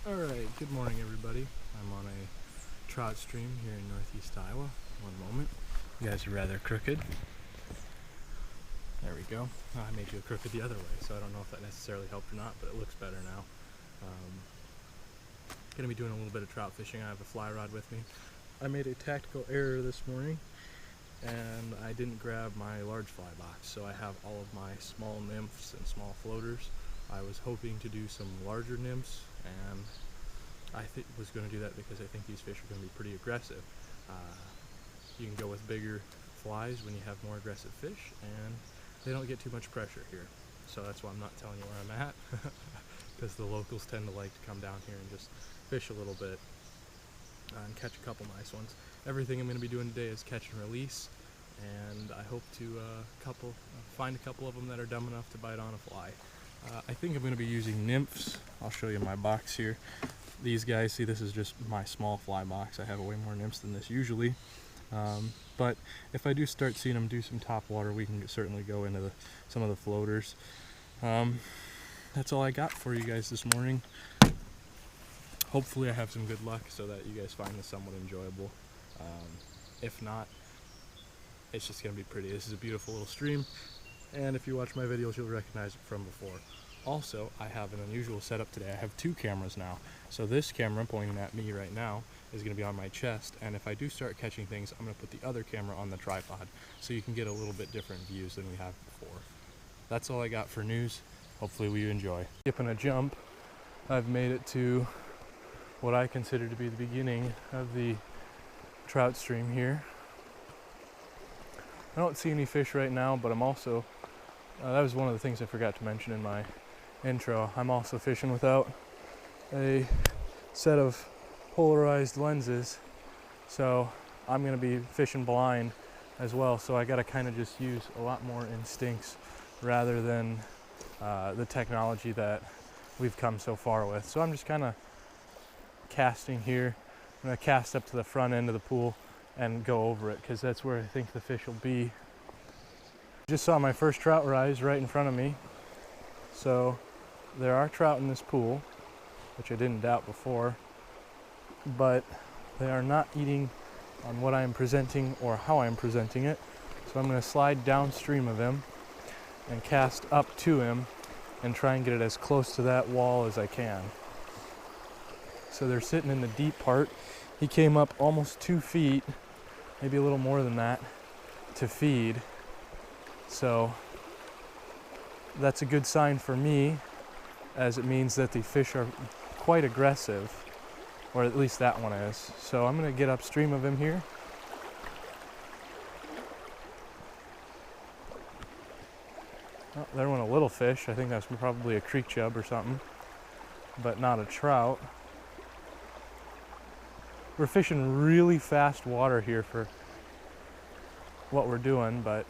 Alright, good morning everybody. I'm on a trout stream here in northeast Iowa. One moment. You guys are rather crooked. There we go. Oh, I made you crooked the other way, so I don't know if that necessarily helped or not, but it looks better now. Gonna be doing a little bit of trout fishing. I have a fly rod with me. I made a tactical error this morning and I didn't grab my large fly box, so I have all of my small nymphs and small floaters. I was hoping to do some larger nymphs, and I was going to do that because I think these fish are going to be pretty aggressive. You can go with bigger flies when you have more aggressive fish, and they don't get too much pressure here. So that's why I'm not telling you where I'm at, because the locals tend to like to come down here and just fish a little bit and catch a couple nice ones. Everything I'm going to be doing today is catch and release, and I hope to find a couple of them that are dumb enough to bite on a fly. I think I'm going to be using nymphs. I'll show you my box here. These guys, see, this is just my small fly box. I have way more nymphs than this usually. But if I do start seeing them do some top water, we can certainly go into some of the floaters. That's all I got for you guys this morning. Hopefully I have some good luck so that you guys find this somewhat enjoyable. If not, it's just going to be pretty. This is a beautiful little stream, and if you watch my videos, you'll recognize it from before. Also, I have an unusual setup today. I have two cameras now. So this camera pointing at me right now is going to be on my chest, and if I do start catching things, I'm going to put the other camera on the tripod so you can get a little bit different views than we have before. That's all I got for news. Hopefully you enjoy. Skipping a jump, I've made it to what I consider to be the beginning of the trout stream here. I don't see any fish right now, but I'm also, that was one of the things I forgot to mention in my intro. I'm also fishing without a set of polarized lenses, so I'm going to be fishing blind as well, so I got to kind of just use a lot more instincts rather than the technology that we've come so far with. So I'm just kind of casting here. I'm going to cast up to the front end of the pool and go over it because that's where I think the fish will be. Just saw my first trout rise right in front of me. So there are trout in this pool, which I didn't doubt before, but they are not eating on what I am presenting or how I am presenting it. So I'm going to slide downstream of him and cast up to him and try and get it as close to that wall as I can. So they're sitting in the deep part. He came up almost 2 feet, maybe a little more than that, to feed. So that's a good sign for me, as it means that the fish are quite aggressive, or at least that one is. So I'm going to get upstream of him here. Oh, there went a little fish. I think that's probably a creek chub or something, but not a trout. We're fishing really fast water here for what we're doing, but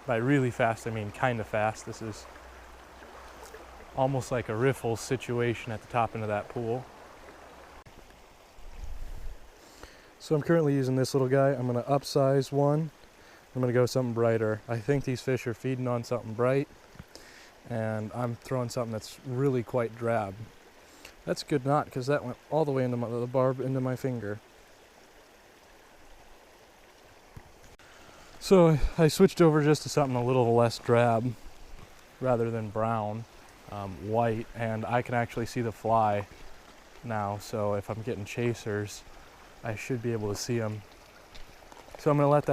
by really fast I mean kind of fast. This is almost like a riffle situation at the top end of that pool. So I'm currently using this little guy. I'm going to upsize one. I'm going to go something brighter. I think these fish are feeding on something bright, and I'm throwing something that's really quite drab. That's a good knot because that went all the way into the barb into my finger. So I switched over just to something a little less drab rather than brown, white, and I can actually see the fly now. So if I'm getting chasers, I should be able to see them. So I'm going to let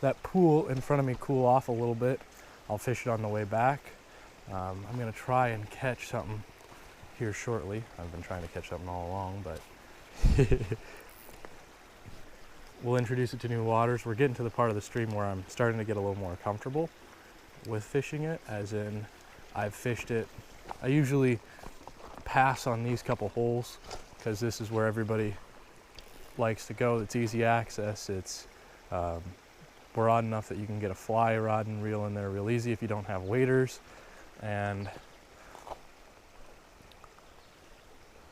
that pool in front of me cool off a little bit. I'll fish it on the way back. I'm going to try and catch something here shortly. I've been trying to catch something all along, but we'll introduce it to new waters. We're getting to the part of the stream where I'm starting to get a little more comfortable with fishing it, as in I've fished it. I usually pass on these couple holes because this is where everybody likes to go. It's easy access. It's broad enough that you can get a fly rod and reel in there real easy if you don't have waders. And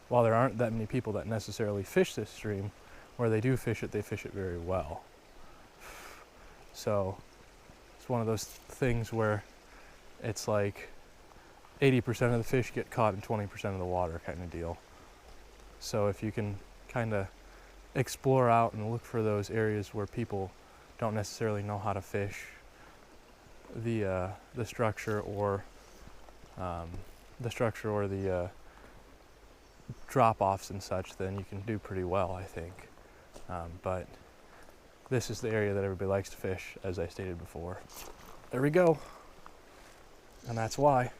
while there aren't that many people that necessarily fish this stream, where they do fish it, they fish it very well. So it's one of those things where it's like 80% of the fish get caught in 20% of the water kind of deal. So if you can kind of explore out and look for those areas where people don't necessarily know how to fish the structure or the drop-offs and such, then you can do pretty well, I think. But this is the area that everybody likes to fish, as I stated before. There we go. And that's why.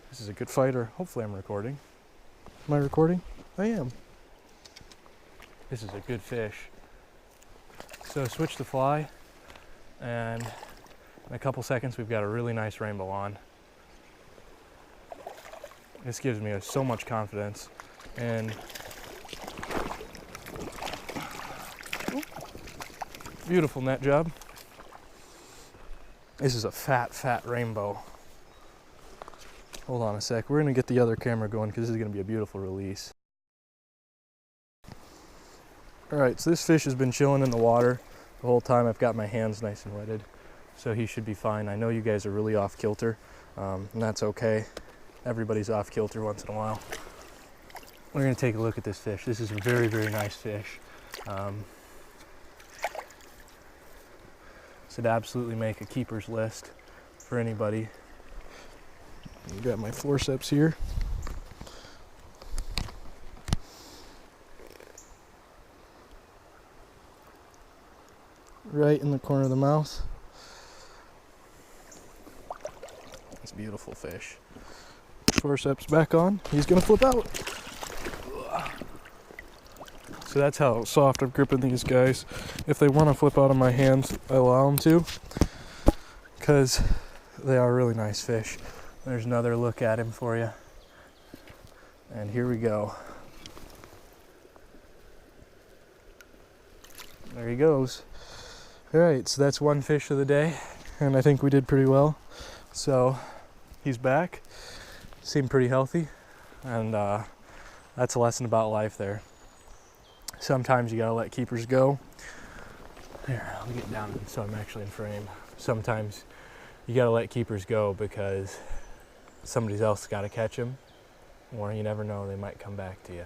This is a good fighter. Hopefully I'm recording. Am I recording? I am. This is a good fish. So switch the fly, and in a couple seconds we've got a really nice rainbow on. This gives me so much confidence, and beautiful net job. This is a fat rainbow. Hold on a sec, we're gonna get the other camera going because this is gonna be a beautiful release. All right, so this fish has been chilling in the water the whole time. I've got my hands nice and wetted, so he should be fine. I know you guys are really off kilter, and that's okay. Everybody's off kilter once in a while. We're gonna take a look at this fish. This is a very, very nice fish. Should absolutely make a keeper's list for anybody. I've got my forceps here. Right in the corner of the mouth. It's a beautiful fish. Forceps back on. He's gonna flip out. So that's how soft I'm gripping these guys. If they want to flip out of my hands, I allow them to, because they are really nice fish. There's another look at him for you. And here we go. There he goes. All right, so that's one fish of the day, and I think we did pretty well. So he's back, seemed pretty healthy, and that's a lesson about life there. Sometimes you gotta let keepers go. Here, I'll get down so I'm actually in frame. Sometimes you gotta let keepers go because somebody else gotta catch them, or you never know, they might come back to you.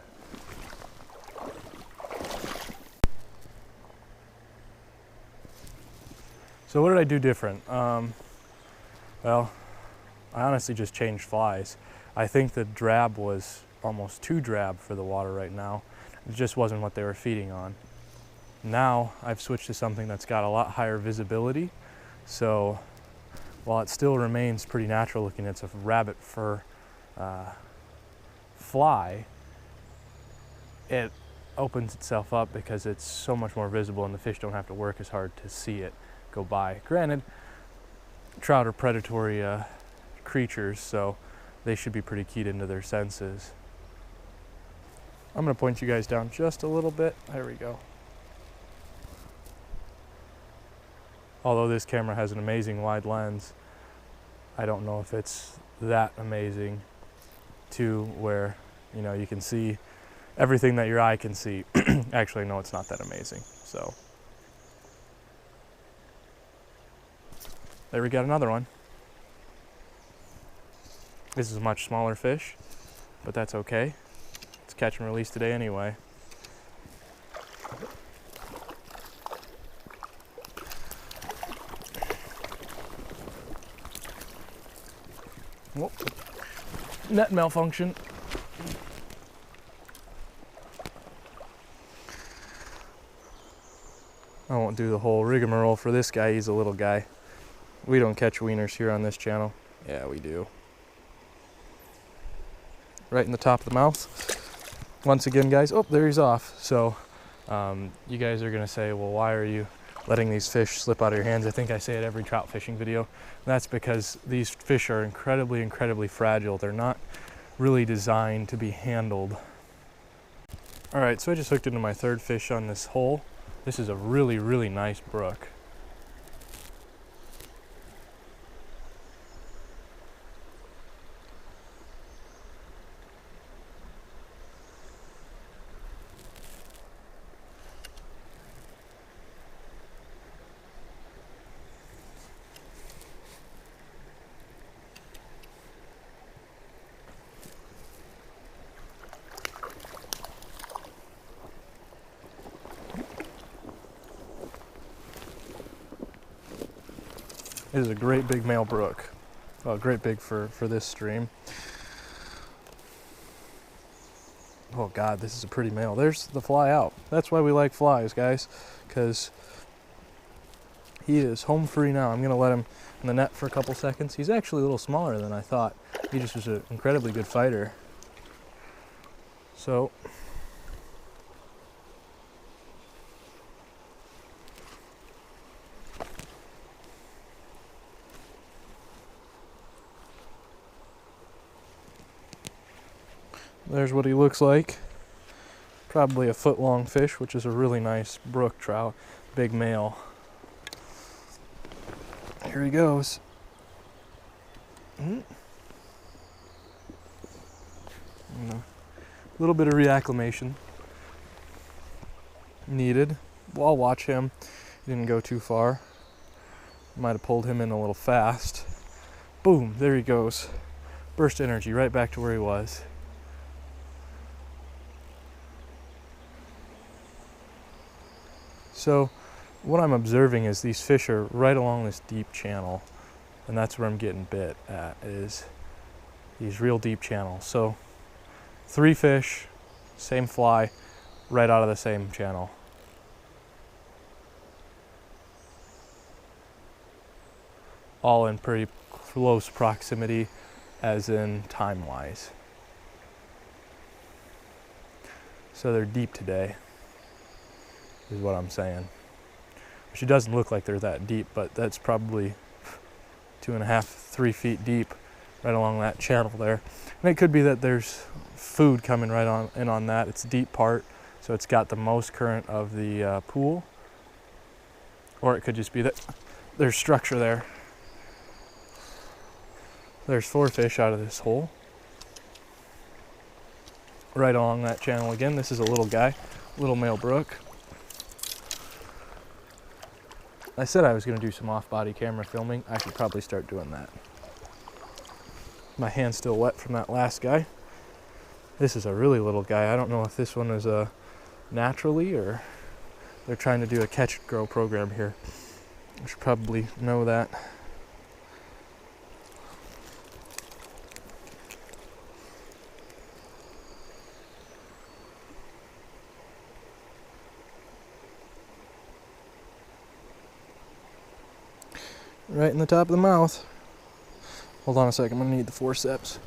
So what did I do different? Well, I honestly just changed flies. I think the drab was almost too drab for the water right now. It just wasn't what they were feeding on. Now I've switched to something that's got a lot higher visibility. So while it still remains pretty natural looking, it's a rabbit fur fly, it opens itself up because it's so much more visible and the fish don't have to work as hard to see it go by. Granted, trout are predatory creatures, so they should be pretty keyed into their senses. I'm going to point you guys down just a little bit. There we go. Although this camera has an amazing wide lens, I don't know if it's that amazing to where, you know, you can see everything that your eye can see. Actually, no, it's not that amazing. So there we got another one. This is a much smaller fish, but that's okay. It's catch and release today anyway. Whoop. Net malfunction. I won't do the whole rigmarole for this guy. He's a little guy. We don't catch wieners here on this channel. Yeah, we do. Right in the top of the mouth. Once again, guys, oh, there he's off. So you guys are gonna say, well, why are you letting these fish slip out of your hands? I think I say it every trout fishing video. That's because these fish are incredibly, incredibly fragile. They're not really designed to be handled. All right, so I just hooked into my third fish on this hole. This is a really, really nice brook. It is a great big male brook. Well, great big for this stream. Oh God, this is a pretty male. There's the fly out. That's why we like flies, guys, because he is home free now. I'm gonna let him in the net for a couple seconds. He's actually a little smaller than I thought. He just was an incredibly good fighter. So, there's what he looks like. Probably a foot-long fish, which is a really nice brook trout. Big male. Here he goes. A little bit of reacclimation needed. Well, I'll watch him. He didn't go too far. Might have pulled him in a little fast. Boom, there he goes. Burst energy right back to where he was. So what I'm observing is these fish are right along this deep channel, and that's where I'm getting bit at, is these real deep channels. So 3 fish, same fly, right out of the same channel. All in pretty close proximity, as in time-wise. So they're deep today, is what I'm saying. Which it doesn't look like they're that deep, but that's probably 2.5, 3 feet deep right along that channel there. And it could be that there's food coming right on in on that. It's a deep part, so it's got the most current of the pool. Or it could just be that there's structure there. There's 4 fish out of this hole. Right along that channel again. This is a little guy, little male brook. I said I was going to do some off-body camera filming. I should probably start doing that. My hand's still wet from that last guy. This is a really little guy. I don't know if this one is naturally or they're trying to do a catch and grow program here. I should probably know that. Right in the top of the mouth. Hold on a second, I'm gonna need the forceps.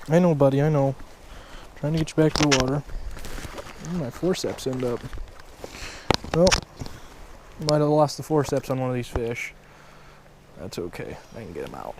I know, buddy, I know. Trying to get you back to the water. Where did my forceps end up? Well, might have lost the forceps on one of these fish. That's okay, I can get them out.